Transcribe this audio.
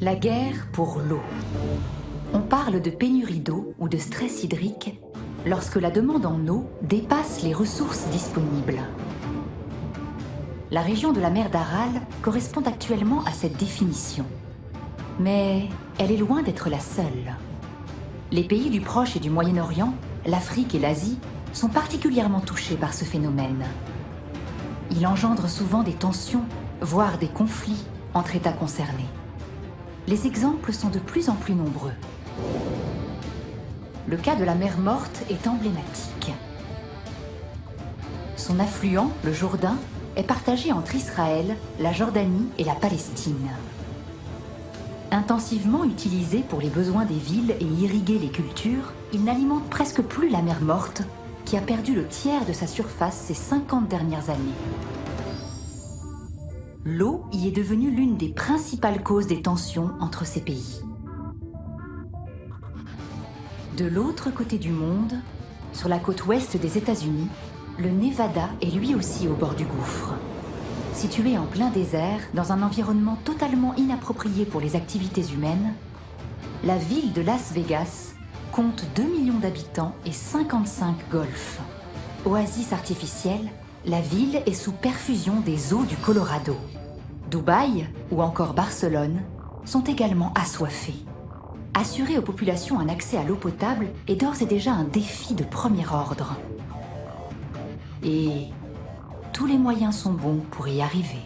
La guerre pour l'eau. On parle de pénurie d'eau ou de stress hydrique lorsque la demande en eau dépasse les ressources disponibles. La région de la mer d'Aral correspond actuellement à cette définition. Mais elle est loin d'être la seule. Les pays du Proche et du Moyen-Orient, l'Afrique et l'Asie sont particulièrement touchés par ce phénomène. Il engendre souvent des tensions, voire des conflits entre États concernés. Les exemples sont de plus en plus nombreux. Le cas de la mer Morte est emblématique. Son affluent, le Jourdain, est partagé entre Israël, la Jordanie et la Palestine. Intensivement utilisé pour les besoins des villes et irriguer les cultures, il n'alimente presque plus la mer Morte, qui a perdu le tiers de sa surface ces 50 dernières années. L'eau y est devenue l'une des principales causes des tensions entre ces pays. De l'autre côté du monde, sur la côte ouest des États-Unis, le Nevada est lui aussi au bord du gouffre. Situé en plein désert, dans un environnement totalement inapproprié pour les activités humaines, la ville de Las Vegas compte 2 millions d'habitants et 55 golfs. Oasis artificielle, la ville est sous perfusion des eaux du Colorado. Dubaï ou encore Barcelone sont également assoiffés. Assurer aux populations un accès à l'eau potable est d'ores et déjà un défi de premier ordre. Et tous les moyens sont bons pour y arriver.